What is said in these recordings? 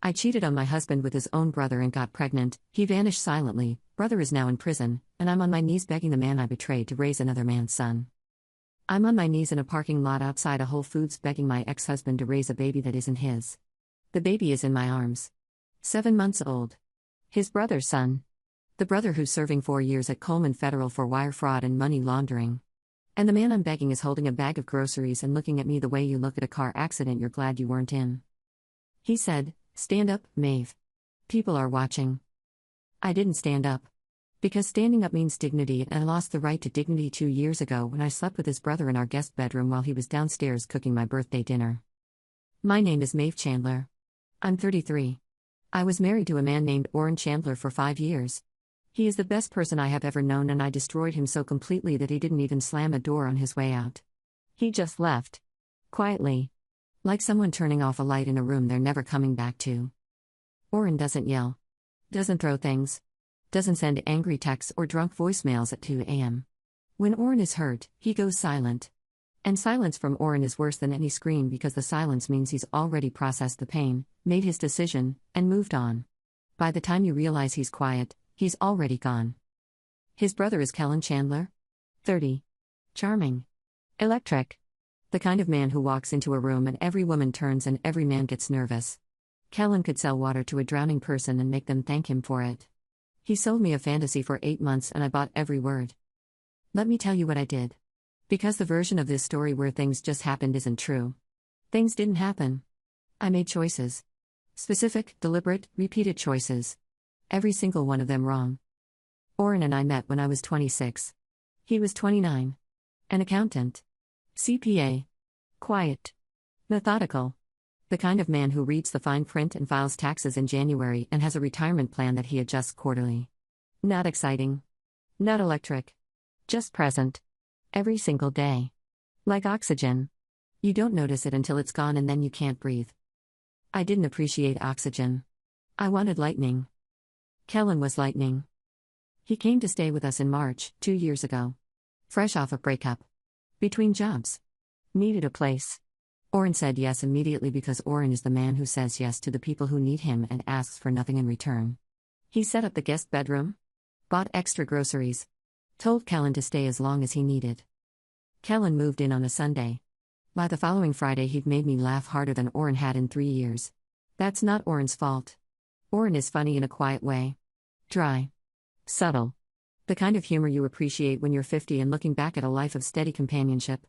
I cheated on my husband with his own brother and got pregnant. He vanished silently. Brother is now in prison, and I'm on my knees begging the man I betrayed to raise another man's son. I'm on my knees in a parking lot outside a Whole Foods begging my ex-husband to raise a baby that isn't his. The baby is in my arms. 7 months old. His brother's son. The brother who's serving 4 years at Coleman Federal for wire fraud and money laundering. And the man I'm begging is holding a bag of groceries and looking at me the way you look at a car accident you're glad you weren't in. He said, "Stand up, Maeve. People are watching." I didn't stand up. Because standing up means dignity, and I lost the right to dignity 2 years ago when I slept with his brother in our guest bedroom while he was downstairs cooking my birthday dinner. My name is Maeve Chandler. I'm 33. I was married to a man named Orrin Chandler for 5 years. He is the best person I have ever known, and I destroyed him so completely that he didn't even slam a door on his way out. He just left. Quietly. Like someone turning off a light in a room they're never coming back to. Orrin doesn't yell. Doesn't throw things. Doesn't send angry texts or drunk voicemails at 2 a.m. When Orrin is hurt, he goes silent. And silence from Orrin is worse than any scream because the silence means he's already processed the pain, made his decision, and moved on. By the time you realize he's quiet, he's already gone. His brother is Kellen Chandler. 30. Charming. Electric. The kind of man who walks into a room and every woman turns and every man gets nervous. Kellen could sell water to a drowning person and make them thank him for it. He sold me a fantasy for 8 months and I bought every word. Let me tell you what I did. Because the version of this story where things just happened isn't true. Things didn't happen. I made choices. Specific, deliberate, repeated choices. Every single one of them wrong. Orrin and I met when I was 26. He was 29. An accountant. CPA. Quiet. Methodical. The kind of man who reads the fine print and files taxes in January and has a retirement plan that he adjusts quarterly. Not exciting. Not electric. Just present. Every single day. Like oxygen. You don't notice it until it's gone and then you can't breathe. I didn't appreciate oxygen. I wanted lightning. Kellen was lightning. He came to stay with us in March, 2 years ago. Fresh off a breakup. Between jobs. Needed a place. Orrin said yes immediately because Orrin is the man who says yes to the people who need him and asks for nothing in return. He set up the guest bedroom. Bought extra groceries. Told Kellen to stay as long as he needed. Kellen moved in on a Sunday. By the following Friday he'd made me laugh harder than Orrin had in 3 years. That's not Orrin's fault. Orrin is funny in a quiet way. Dry. Subtle. The kind of humor you appreciate when you're 50 and looking back at a life of steady companionship.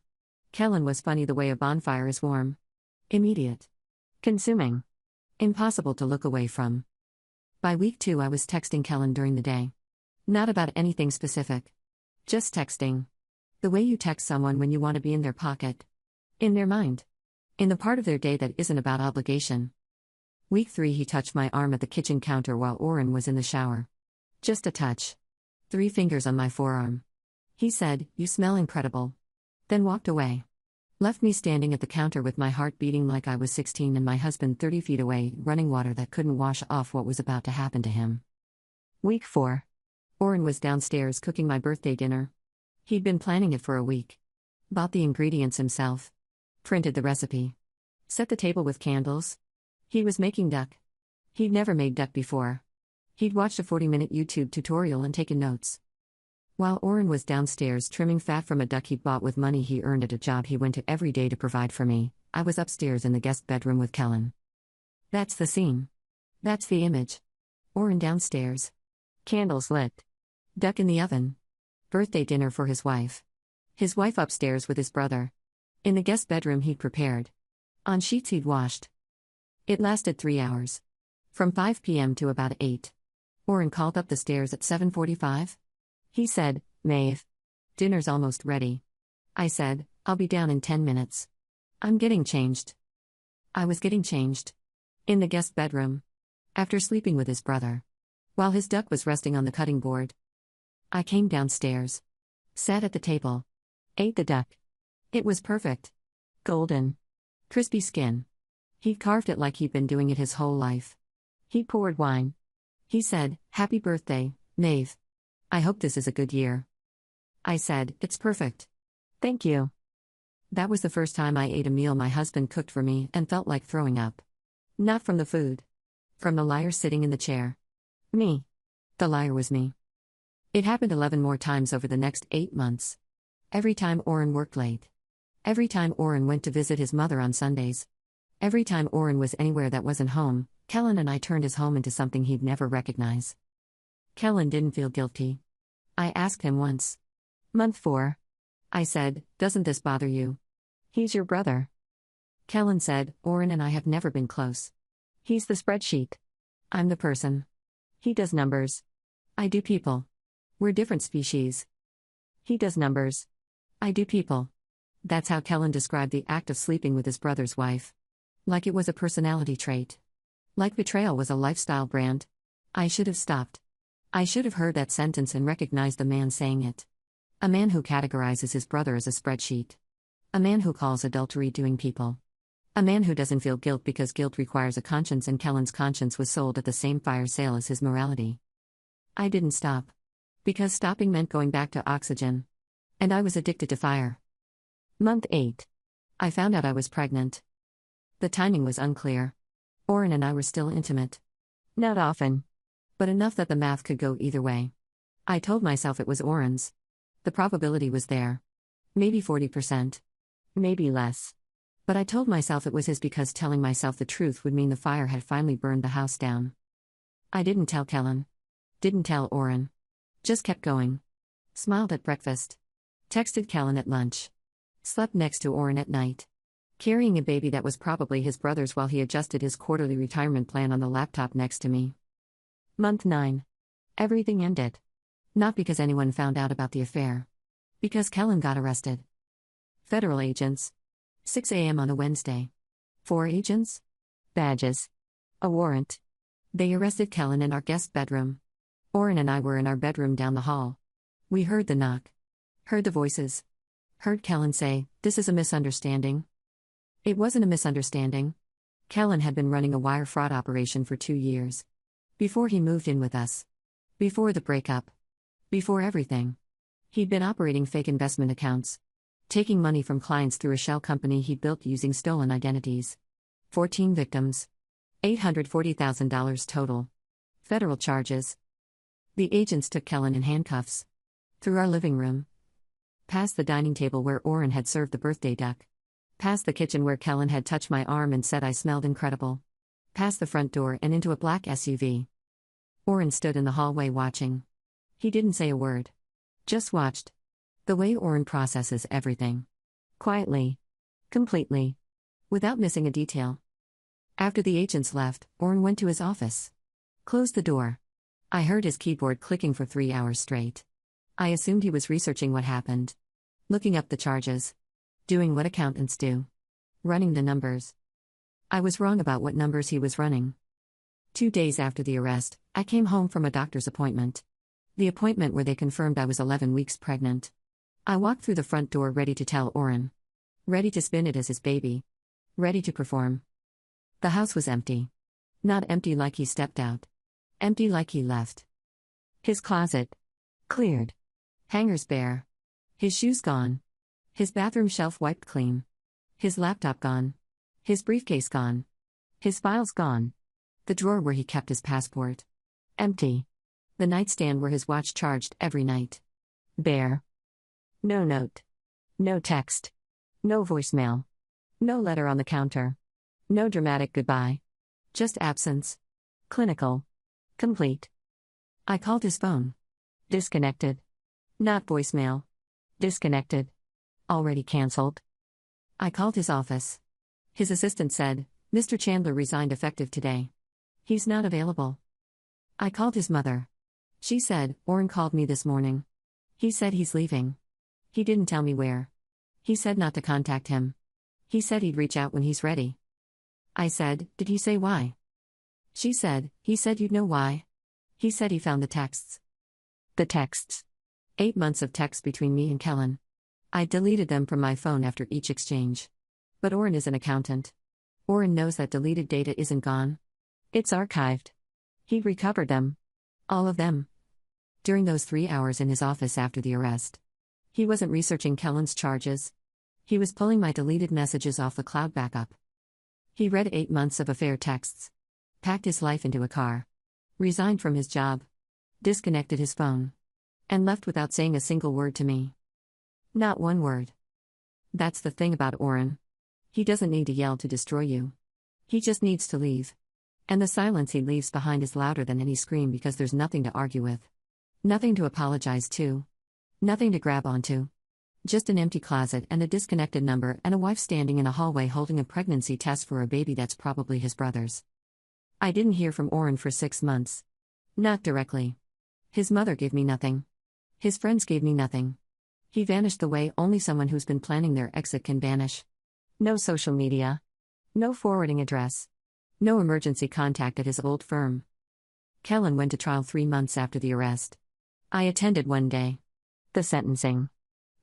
Kellen was funny the way a bonfire is warm. Immediate. Consuming. Impossible to look away from. By week 2 I was texting Kellen during the day. Not about anything specific. Just texting. The way you text someone when you want to be in their pocket. In their mind. In the part of their day that isn't about obligation. Week 3 he touched my arm at the kitchen counter while Orrin was in the shower. Just a touch. 3 fingers on my forearm. He said, "You smell incredible." Then walked away. Left me standing at the counter with my heart beating like I was 16 and my husband 30 feet away, running water that couldn't wash off what was about to happen to him. Week 4. Orrin was downstairs cooking my birthday dinner. He'd been planning it for a week. Bought the ingredients himself. Printed the recipe. Set the table with candles. He was making duck. He'd never made duck before. He'd watched a 40-minute YouTube tutorial and taken notes. While Orrin was downstairs trimming fat from a duck he'd bought with money he earned at a job he went to every day to provide for me, I was upstairs in the guest bedroom with Kellen. That's the scene. That's the image. Orrin downstairs. Candles lit. Duck in the oven. Birthday dinner for his wife. His wife upstairs with his brother. In the guest bedroom he'd prepared. On sheets he'd washed. It lasted 3 hours. From 5 p.m. to about 8. Orrin called up the stairs at 7:45. He said, "Maeve. Dinner's almost ready." I said, "I'll be down in 10 minutes. I'm getting changed." I was getting changed. In the guest bedroom. After sleeping with his brother. While his duck was resting on the cutting board. I came downstairs. Sat at the table. Ate the duck. It was perfect. Golden. Crispy skin. He'd carved it like he'd been doing it his whole life. He poured wine. He said, "Happy birthday, Maeve. I hope this is a good year." I said, "It's perfect. Thank you." That was the first time I ate a meal my husband cooked for me and felt like throwing up. Not from the food. From the liar sitting in the chair. Me. The liar was me. It happened 11 more times over the next 8 months. Every time Oren worked late. Every time Oren went to visit his mother on Sundays. Every time Oren was anywhere that wasn't home, Kellen and I turned his home into something he'd never recognize. Kellen didn't feel guilty. I asked him once. Month 4. I said, "Doesn't this bother you? He's your brother." Kellen said, "Oren and I have never been close. He's the spreadsheet. I'm the person. He does numbers. I do people. We're different species. He does numbers. I do people." That's how Kellen described the act of sleeping with his brother's wife. Like it was a personality trait. Like betrayal was a lifestyle brand. I should have stopped. I should have heard that sentence and recognized the man saying it. A man who categorizes his brother as a spreadsheet. A man who calls adultery doing people. A man who doesn't feel guilt because guilt requires a conscience, and Kellen's conscience was sold at the same fire sale as his morality. I didn't stop. Because stopping meant going back to oxygen. And I was addicted to fire. Month 8. I found out I was pregnant. The timing was unclear. Oren and I were still intimate. Not often. But enough that the math could go either way. I told myself it was Oren's. The probability was there. Maybe 40%. Maybe less. But I told myself it was his because telling myself the truth would mean the fire had finally burned the house down. I didn't tell Kellen. Didn't tell Oren. Just kept going. Smiled at breakfast. Texted Kellen at lunch. Slept next to Oren at night. Carrying a baby that was probably his brother's while he adjusted his quarterly retirement plan on the laptop next to me. Month 9. Everything ended. Not because anyone found out about the affair. Because Kellen got arrested. Federal agents. 6 a.m. on a Wednesday. 4 agents? Badges. A warrant. They arrested Kellen in our guest bedroom. Oren and I were in our bedroom down the hall. We heard the knock. Heard the voices. Heard Kellen say, "This is a misunderstanding." It wasn't a misunderstanding. Kellen had been running a wire fraud operation for 2 years. Before he moved in with us. Before the breakup. Before everything. He'd been operating fake investment accounts. Taking money from clients through a shell company he built using stolen identities. 14 victims. $840,000 total. Federal charges. The agents took Kellen in handcuffs. Through our living room. Past the dining table where Oren had served the birthday duck. Past the kitchen where Kellen had touched my arm and said I smelled incredible. Past the front door and into a black SUV. Oren stood in the hallway watching. He didn't say a word. Just watched. The way Oren processes everything. Quietly. Completely. Without missing a detail. After the agents left, Oren went to his office. Closed the door. I heard his keyboard clicking for 3 hours straight. I assumed he was researching what happened. Looking up the charges. Doing what accountants do. Running the numbers. I was wrong about what numbers he was running. 2 days after the arrest, I came home from a doctor's appointment. The appointment where they confirmed I was 11 weeks pregnant. I walked through the front door ready to tell Oren. Ready to spin it as his baby. Ready to perform. The house was empty. Not empty like he stepped out. Empty like he left. His closet. Cleared. Hangers bare. His shoes gone. His bathroom shelf wiped clean. His laptop gone. His briefcase gone. His files gone. The drawer where he kept his passport. Empty. The nightstand where his watch charged every night. Bare. No note. No text. No voicemail. No letter on the counter. No dramatic goodbye. Just absence. Clinical. Complete. I called his phone. Disconnected. Not voicemail. Disconnected. Already cancelled. I called his office. His assistant said, "Mr. Chandler resigned effective today. He's not available." I called his mother. She said, "Oren called me this morning. He said he's leaving. He didn't tell me where. He said not to contact him. He said he'd reach out when he's ready." I said, "Did he say why?" She said, "He said you'd know why. He said he found the texts." The texts. 8 months of texts between me and Kellen. I deleted them from my phone after each exchange. But Oren is an accountant. Oren knows that deleted data isn't gone. It's archived. He recovered them. All of them. During those 3 hours in his office after the arrest. He wasn't researching Kellen's charges. He was pulling my deleted messages off the cloud backup. He read 8 months of affair texts. packed his life into a car, resigned from his job, disconnected his phone, and left without saying a single word to me. Not one word. That's the thing about Oren. He doesn't need to yell to destroy you. He just needs to leave. And the silence he leaves behind is louder than any scream because there's nothing to argue with. Nothing to apologize to. Nothing to grab onto. Just an empty closet and a disconnected number and a wife standing in a hallway holding a pregnancy test for a baby that's probably his brother's. I didn't hear from Oren for 6 months. Not directly. His mother gave me nothing. His friends gave me nothing. He vanished the way only someone who's been planning their exit can vanish. No social media. No forwarding address. No emergency contact at his old firm. Kellen went to trial 3 months after the arrest. I attended one day. The sentencing.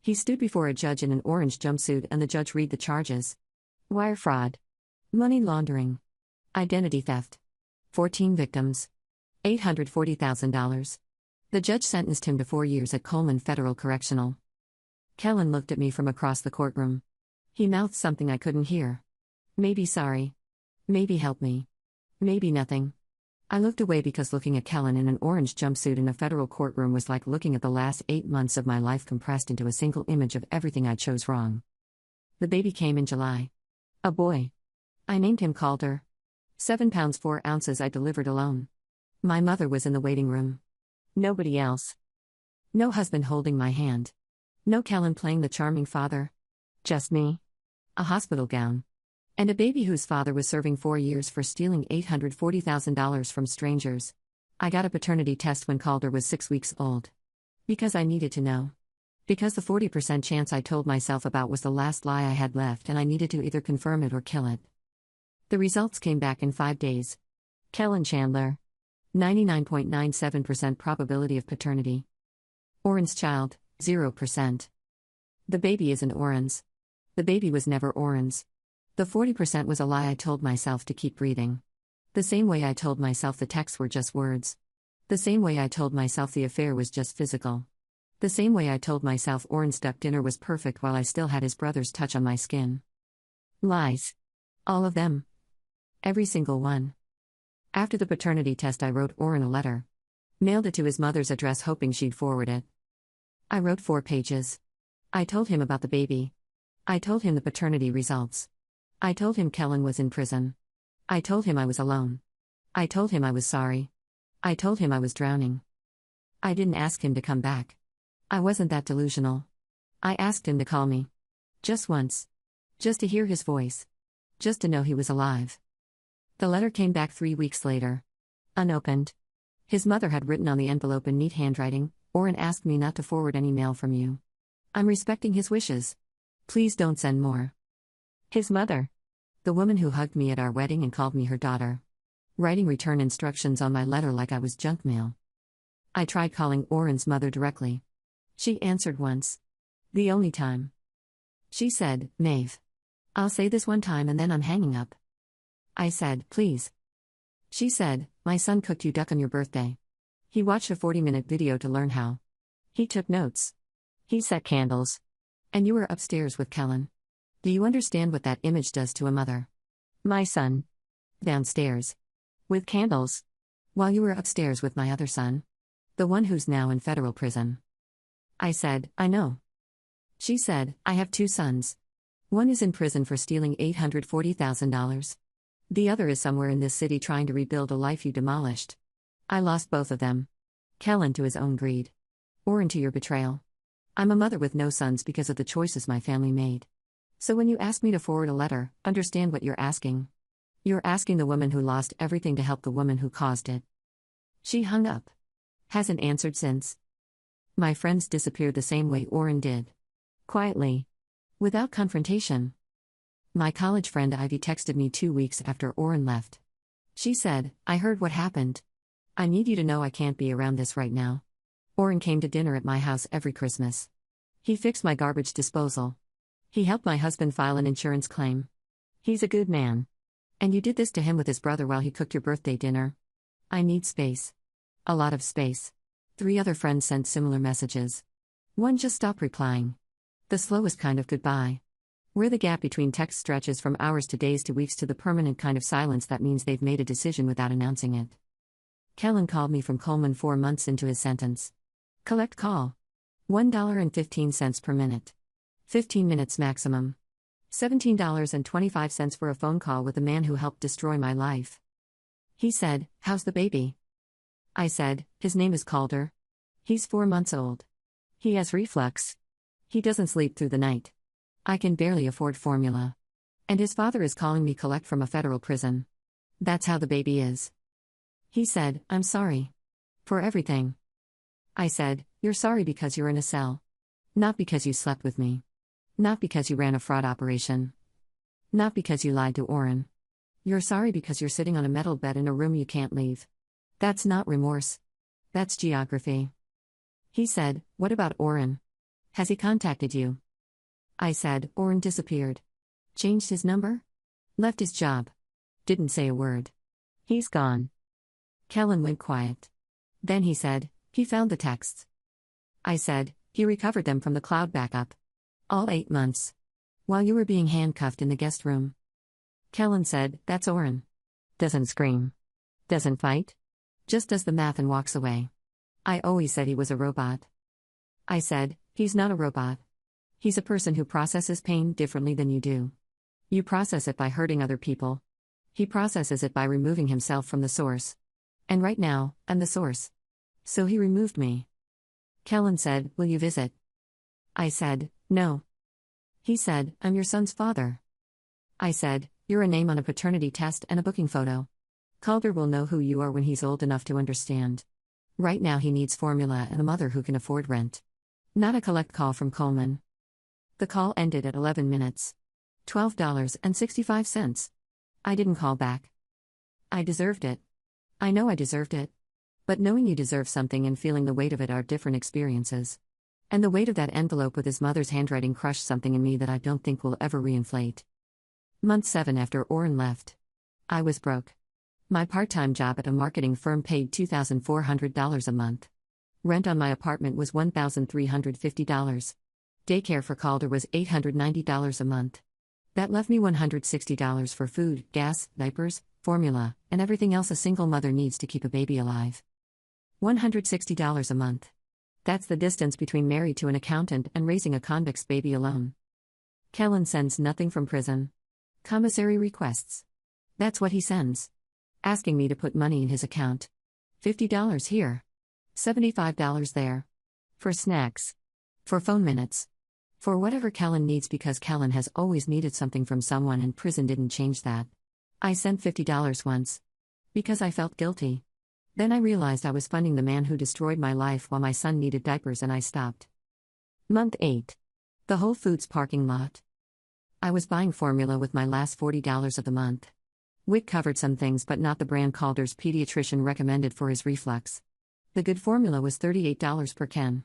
He stood before a judge in an orange jumpsuit and the judge read the charges. Wire fraud. Money laundering. Identity theft. 14 victims. $840,000. The judge sentenced him to 4 years at Coleman Federal Correctional. Kellen looked at me from across the courtroom. He mouthed something I couldn't hear. Maybe sorry. Maybe help me. Maybe nothing. I looked away because looking at Kellen in an orange jumpsuit in a federal courtroom was like looking at the last 8 months of my life compressed into a single image of everything I chose wrong. The baby came in July. A boy. I named him Calder. 7 pounds 4 ounces I delivered alone. My mother was in the waiting room. Nobody else. No husband holding my hand. No Kellen playing the charming father. Just me. A hospital gown. And a baby whose father was serving 4 years for stealing $840,000 from strangers. I got a paternity test when Calder was 6 weeks old. Because I needed to know. Because the 40% chance I told myself about was the last lie I had left and I needed to either confirm it or kill it. The results came back in 5 days. Kellen Chandler. 99.97% probability of paternity. Oren's child, 0%. The baby isn't Oren's. The baby was never Oren's. The 40% was a lie I told myself to keep breathing. The same way I told myself the texts were just words. The same way I told myself the affair was just physical. The same way I told myself Oren's duck dinner was perfect while I still had his brother's touch on my skin. Lies. All of them. Every single one. After the paternity test I wrote Oren a letter. Mailed it to his mother's address hoping she'd forward it. I wrote 4 pages. I told him about the baby. I told him the paternity results. I told him Kellen was in prison. I told him I was alone. I told him I was sorry. I told him I was drowning. I didn't ask him to come back. I wasn't that delusional. I asked him to call me. Just once. Just to hear his voice. Just to know he was alive. The letter came back 3 weeks later. Unopened. His mother had written on the envelope in neat handwriting, Oren asked me not to forward any mail from you. I'm respecting his wishes. Please don't send more. His mother. The woman who hugged me at our wedding and called me her daughter. Writing return instructions on my letter like I was junk mail. I tried calling Oren's mother directly. She answered once. The only time. She said, Maeve. I'll say this one time and then I'm hanging up. I said, please. She said, my son cooked you duck on your birthday. He watched a 40-minute video to learn how. He took notes. He set candles. And you were upstairs with Kellen. Do you understand what that image does to a mother? My son. Downstairs. With candles. While you were upstairs with my other son. The one who's now in federal prison. I said, I know. She said, I have 2 sons. One is in prison for stealing $840,000. The other is somewhere in this city trying to rebuild a life you demolished. I lost both of them. Kellen to his own greed. Oren to your betrayal. I'm a mother with no sons because of the choices my family made. So when you ask me to forward a letter, understand what you're asking. You're asking the woman who lost everything to help the woman who caused it. She hung up. Hasn't answered since. My friends disappeared the same way Oren did. Quietly. Without confrontation. My college friend Ivy texted me 2 weeks after Oren left. She said, I heard what happened. I need you to know I can't be around this right now. Oren came to dinner at my house every Christmas. He fixed my garbage disposal. He helped my husband file an insurance claim. He's a good man. And you did this to him with his brother while he cooked your birthday dinner. I need space. A lot of space. 3 other friends sent similar messages. One just stopped replying. The slowest kind of goodbye. Where the gap between text stretches from hours to days to weeks to the permanent kind of silence that means they've made a decision without announcing it. Kellen called me from Coleman 4 months into his sentence. Collect call. $1.15 per minute. 15 minutes maximum. $17.25 for a phone call with the man who helped destroy my life. He said, "How's the baby?" I said, "His name is Calder. He's 4 months old. He has reflux. He doesn't sleep through the night. I can barely afford formula. And his father is calling me collect from a federal prison. That's how the baby is." He said, "I'm sorry. For everything." I said, "You're sorry because you're in a cell. Not because you slept with me. Not because you ran a fraud operation. Not because you lied to Orrin. You're sorry because you're sitting on a metal bed in a room you can't leave. That's not remorse. That's geography." He said, "What about Orrin? Has he contacted you?" I said, "Orrin disappeared. Changed his number? Left his job. Didn't say a word. He's gone." Kellen went quiet. Then he said, "He found the texts." I said, "He recovered them from the cloud backup. All 8 months. While you were being handcuffed in the guest room." Kellen said, "That's Orrin. Doesn't scream. Doesn't fight. Just does the math and walks away. I always said he was a robot." I said, "He's not a robot. He's a person who processes pain differently than you do. You process it by hurting other people. He processes it by removing himself from the source. And right now, I'm the source. So he removed me." Kellen said, "Will you visit?" I said, "No." He said, "I'm your son's father." I said, "You're a name on a paternity test and a booking photo. Calder will know who you are when he's old enough to understand. Right now he needs formula and a mother who can afford rent. Not a collect call from Coleman." The call ended at 11 minutes. $12.65. I didn't call back. I deserved it. I know I deserved it. But knowing you deserve something and feeling the weight of it are different experiences. And the weight of that envelope with his mother's handwriting crushed something in me that I don't think will ever reinflate. Month 7 after Orrin left. I was broke. My part-time job at a marketing firm paid $2,400 a month. Rent on my apartment was $1,350. Daycare for Calder was $890 a month. That left me $160 for food, gas, diapers, formula, and everything else a single mother needs to keep a baby alive. $160 a month. That's the distance between married to an accountant and raising a convict's baby alone. Kellen sends nothing from prison. Commissary requests. That's what he sends. Asking me to put money in his account. $50 here. $75 there. For snacks. For phone minutes. For whatever Kellen needs because Kellen has always needed something from someone and prison didn't change that. I sent $50 once. Because I felt guilty. Then I realized I was funding the man who destroyed my life while my son needed diapers and I stopped. Month 8. The Whole Foods parking lot. I was buying formula with my last $40 of the month. WIC covered some things but not the brand Calder's pediatrician recommended for his reflux. The good formula was $38 per can.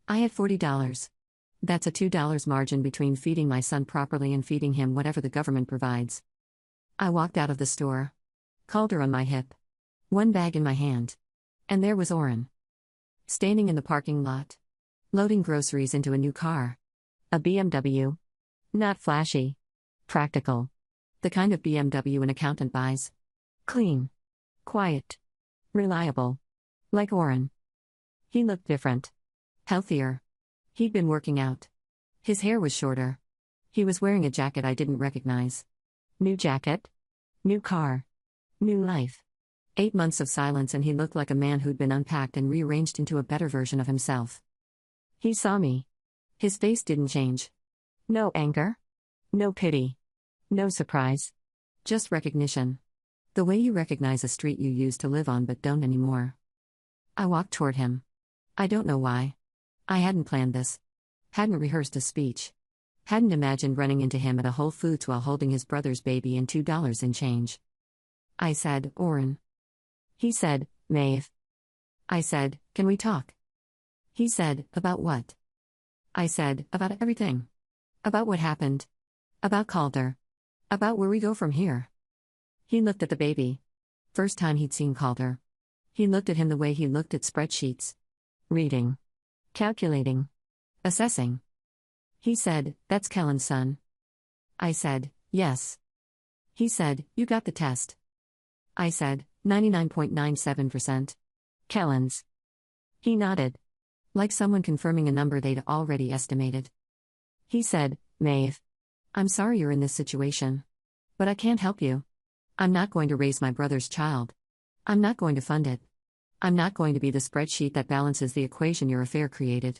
I had $40. That's a $2 margin between feeding my son properly and feeding him whatever the government provides. I walked out of the store. Calder on my hip. One bag in my hand. And there was Orrin. Standing in the parking lot. Loading groceries into a new car. A BMW. Not flashy. Practical. The kind of BMW an accountant buys. Clean. Quiet. Reliable. Like Orrin. He looked different. Healthier. He'd been working out. His hair was shorter. He was wearing a jacket I didn't recognize. New jacket. New car. New life. 8 months of silence and he looked like a man who'd been unpacked and rearranged into a better version of himself. He saw me. His face didn't change. No anger. No pity. No surprise. Just recognition. The way you recognize a street you used to live on but don't anymore. I walked toward him. I don't know why. I hadn't planned this. Hadn't rehearsed a speech. Hadn't imagined running into him at a Whole Foods while holding his brother's baby and $2 in change. I said, "Orrin." He said, "Maeve." I said, "Can we talk?" He said, "About what?" I said, "About everything. About what happened. About Calder. About where we go from here." He looked at the baby. First time he'd seen Calder. He looked at him the way he looked at spreadsheets. Reading. Calculating. Assessing. He said, "That's Kellen's son." I said, yes. He said, you got the test. I said, 99.97%. Kellens. He nodded. Like someone confirming a number they'd already estimated. He said, Maeve. I'm sorry you're in this situation. But I can't help you. I'm not going to raise my brother's child. I'm not going to fund it. I'm not going to be the spreadsheet that balances the equation your affair created.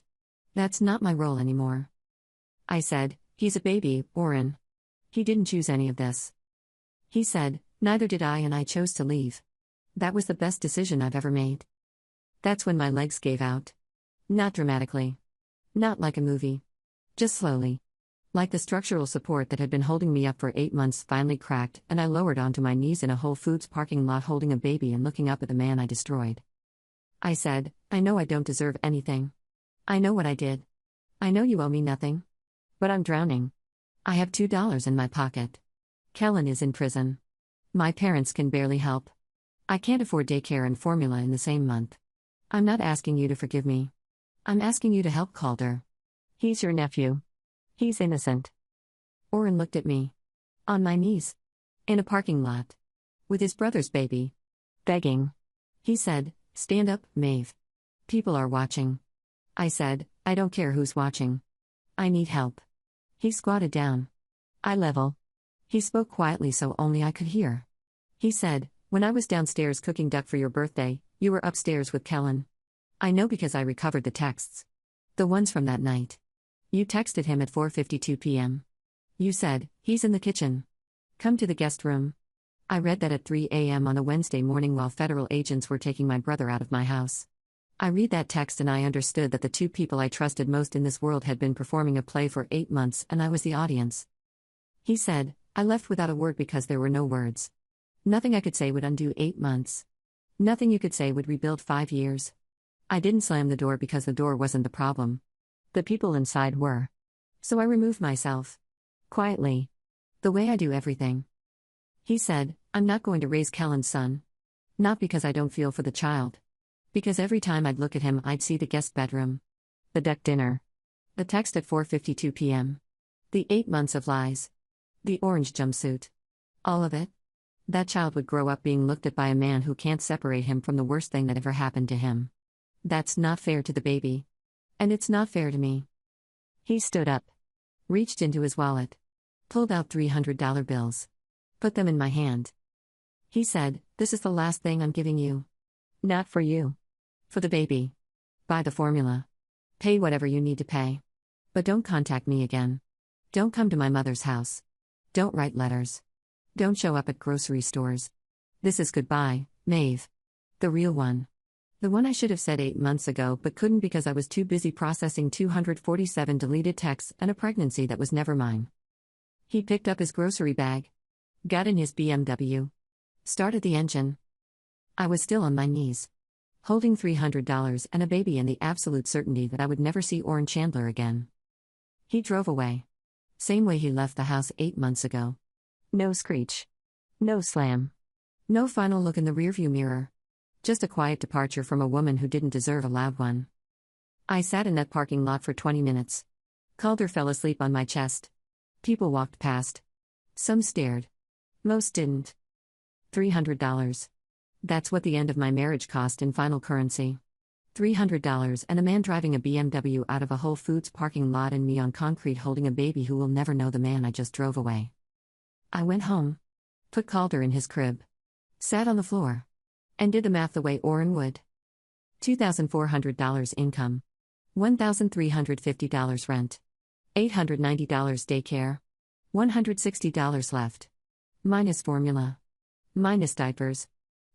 That's not my role anymore. I said, he's a baby, Oren. He didn't choose any of this. He said, neither did I, and I chose to leave. That was the best decision I've ever made. That's when my legs gave out. Not dramatically. Not like a movie. Just slowly. Like the structural support that had been holding me up for 8 months finally cracked, and I lowered onto my knees in a Whole Foods parking lot holding a baby and looking up at the man I destroyed. I said, I know I don't deserve anything. I know what I did. I know you owe me nothing. But I'm drowning. I have $2 in my pocket. Kellen is in prison. My parents can barely help. I can't afford daycare and formula in the same month. I'm not asking you to forgive me. I'm asking you to help Calder. He's your nephew. He's innocent. Oren looked at me. On my knees. In a parking lot. With his brother's baby. Begging. He said, stand up, Maeve. People are watching. I said, I don't care who's watching. I need help. He squatted down. Eye level. He spoke quietly so only I could hear. He said, when I was downstairs cooking duck for your birthday, you were upstairs with Kellen. I know because I recovered the texts. The ones from that night. You texted him at 4:52 p.m. You said, he's in the kitchen. Come to the guest room. I read that at 3 a.m. on a Wednesday morning while federal agents were taking my brother out of my house. I read that text and I understood that the two people I trusted most in this world had been performing a play for 8 months and I was the audience. He said, I left without a word because there were no words. Nothing I could say would undo 8 months. Nothing you could say would rebuild 5 years. I didn't slam the door because the door wasn't the problem. The people inside were. So I removed myself. Quietly. The way I do everything. He said, I'm not going to raise Kellen's son. Not because I don't feel for the child. Because every time I'd look at him I'd see the guest bedroom. The duck dinner. The text at 4:52 p.m. The 8 months of lies. The orange jumpsuit. All of it. That child would grow up being looked at by a man who can't separate him from the worst thing that ever happened to him. That's not fair to the baby. And it's not fair to me. He stood up. Reached into his wallet. Pulled out $300 bills. Put them in my hand. He said, this is the last thing I'm giving you. Not for you. For the baby. Buy the formula. Pay whatever you need to pay. But don't contact me again. Don't come to my mother's house. Don't write letters. Don't show up at grocery stores. This is goodbye, Maeve. The real one. The one I should have said 8 months ago but couldn't because I was too busy processing 247 deleted texts and a pregnancy that was never mine. He picked up his grocery bag. Got in his BMW. Started the engine. I was still on my knees. Holding $300 and a baby and the absolute certainty that I would never see Oren Chandler again. He drove away. Same way he left the house 8 months ago. No screech. No slam. No final look in the rearview mirror. Just a quiet departure from a woman who didn't deserve a loud one. I sat in that parking lot for 20 minutes. Calder fell asleep on my chest. People walked past. Some stared. Most didn't. $300. That's what the end of my marriage cost in final currency. $300 and a man driving a BMW out of a Whole Foods parking lot and me on concrete holding a baby who will never know the man I just drove away. I went home. Put Calder in his crib. Sat on the floor. And did the math the way Oren would. $2,400 income. $1,350 rent. $890 daycare. $160 left. Minus formula. Minus diapers.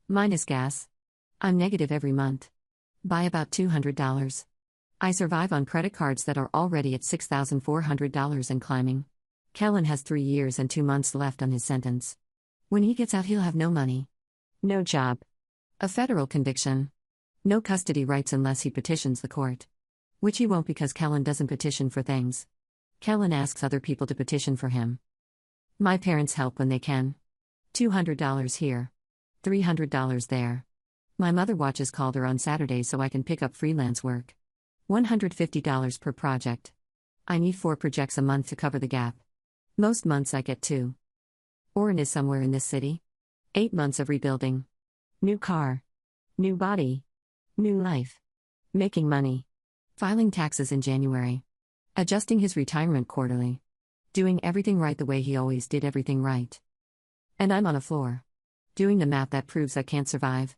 Minus gas. I'm negative every month. By about $200. I survive on credit cards that are already at $6,400 and climbing. Kellen has 3 years and 2 months left on his sentence. When he gets out he'll have no money. No job. A federal conviction. No custody rights unless he petitions the court. Which he won't because Kellen doesn't petition for things. Kellen asks other people to petition for him. My parents help when they can. $200 here. $300 there. My mother watches Calder on Saturdays so I can pick up freelance work. $150 per project. I need 4 projects a month to cover the gap. Most months I get 2. Oren is somewhere in this city. 8 months of rebuilding. New car. New body. New life. Making money. Filing taxes in January. Adjusting his retirement quarterly. Doing everything right the way he always did everything right. And I'm on a floor. Doing the math that proves I can't survive.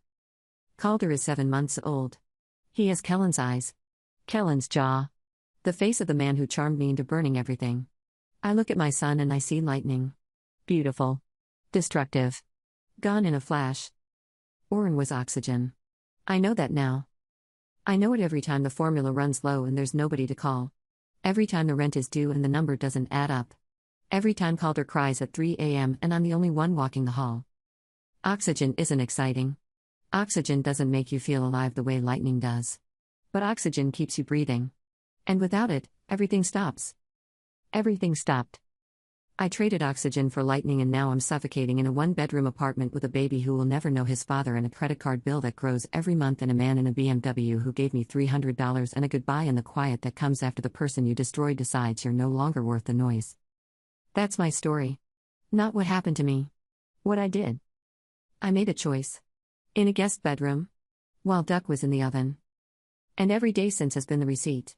Calder is 7 months old. He has Kellen's eyes. Kellen's jaw. The face of the man who charmed me into burning everything. I look at my son and I see lightning. Beautiful. Destructive. Gone in a flash. Oren was oxygen. I know that now. I know it every time the formula runs low and there's nobody to call. Every time the rent is due and the number doesn't add up. Every time Calder cries at 3 a.m. and I'm the only one walking the hall. Oxygen isn't exciting. Oxygen doesn't make you feel alive the way lightning does. But oxygen keeps you breathing. And without it, everything stops. Everything stopped. I traded oxygen for lightning and now I'm suffocating in a 1-bedroom apartment with a baby who will never know his father and a credit card bill that grows every month and a man in a BMW who gave me $300 and a goodbye in the quiet that comes after the person you destroyed decides you're no longer worth the noise. That's my story. Not what happened to me. What I did. I made a choice. In a guest bedroom. While duck was in the oven. And every day since has been the receipt.